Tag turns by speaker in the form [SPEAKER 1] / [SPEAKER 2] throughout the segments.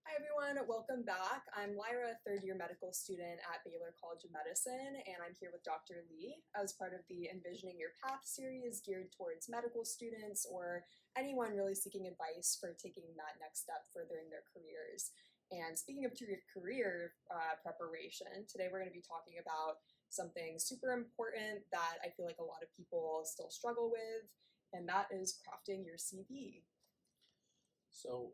[SPEAKER 1] Hi everyone, welcome back. I'm Lyra, third-year medical student at Baylor College of Medicine, and I'm here with Dr. Lee as part of the Envisioning Your Path series geared towards medical students or anyone really seeking advice for taking that next step further in their careers. And speaking of career preparation, today we're going to be talking about something super important that I feel like a lot of people still struggle with, and that is crafting your CV.
[SPEAKER 2] So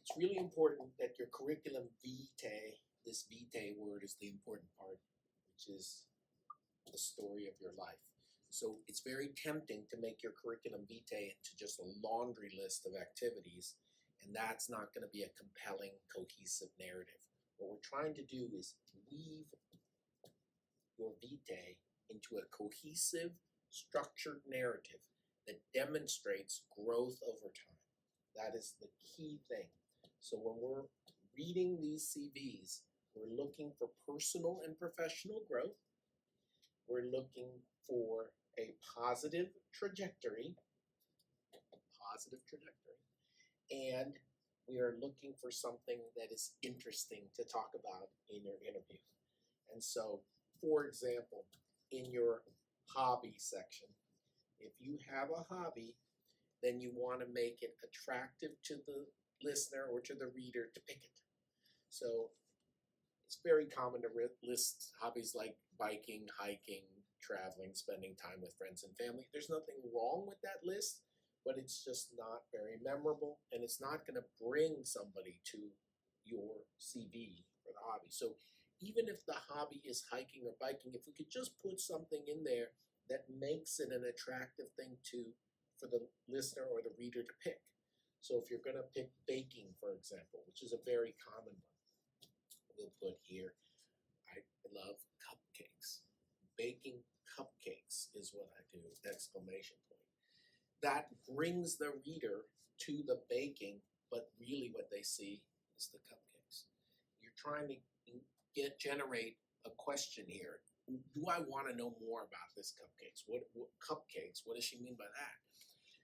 [SPEAKER 2] it's really important that your curriculum vitae, this vitae word is the important part, which is the story of your life. So it's very tempting to make your curriculum vitae into just a laundry list of activities, and that's not going to be a compelling, cohesive narrative. What we're trying to do is weave your vitae into a cohesive, structured narrative that demonstrates growth over time. That is the key thing. So when we're reading these CVs, we're looking for personal and professional growth. We're looking for a positive trajectory, and we are looking for something that is interesting to talk about in your interview. And so, for example, in your hobby section, if you have a hobby, then you want to make it attractive to the listener or to the reader to pick it. So it's very common to list hobbies like biking, hiking, traveling, spending time with friends and family. There's nothing wrong with that list, but it's just not very memorable, and it's not going to bring somebody to your CV for the hobby. So even if the hobby is hiking or biking, if we could just put something in there that makes it an attractive thing for the listener or the reader to pick. So if you're going to pick baking, for example, which is a very common one, we'll put here, I love cupcakes. Baking cupcakes is what I do, exclamation point. That brings the reader to the baking, but really what they see is the cupcakes. You're trying to generate a question here. Do I want to know more about this cupcakes? What cupcakes? What does she mean by that?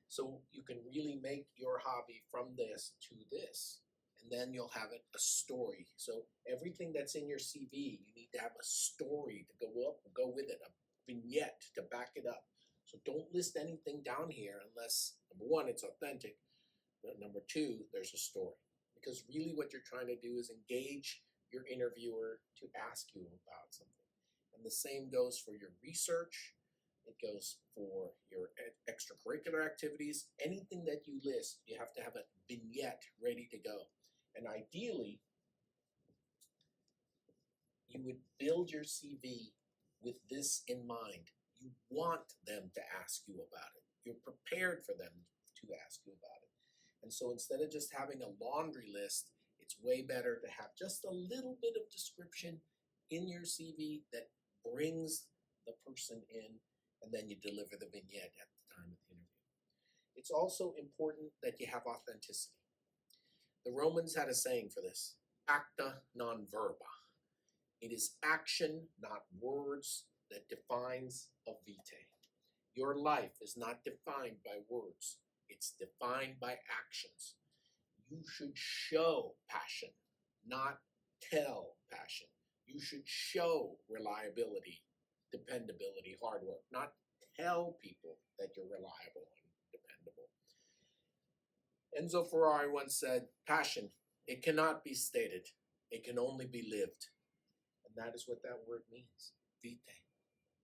[SPEAKER 2] So you can really make your hobby from this to this, and then you'll have a story. So everything that's in your CV, you need to have a story to go with it, a vignette to back it up. So don't list anything down here unless, number one, it's authentic. Number two, there's a story. Because really what you're trying to do is engage your interviewer to ask you about something. And the same goes for your research. It goes for your extracurricular activities. Anything that you list, you have to have a vignette ready to go. And ideally, you would build your CV with this in mind. You want them to ask you about it. You're prepared for them to ask you about it. And so instead of just having a laundry list, it's way better to have just a little bit of description in your CV that brings the person in, and then you deliver the vignette at the time of the interview. It's also important that you have authenticity. The Romans had a saying for this, acta non verba. It is action, not words, that defines a vitae. Your life is not defined by words. It's defined by actions. You should show passion, not tell passion. You should show reliability, dependability, hard work, not tell people that you're reliable and dependable. Enzo Ferrari once said, passion, it cannot be stated, it can only be lived. And that is what that word means, vitae.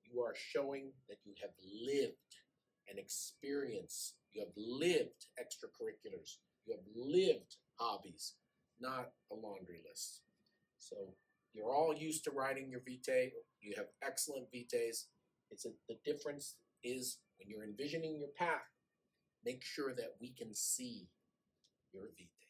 [SPEAKER 2] You are showing that you have lived an experience. You have lived extracurriculars. You have lived hobbies, not a laundry list. So you're all used to writing your vitae. You have excellent vitaes. The difference is when you're envisioning your path, make sure that we can see your vitae.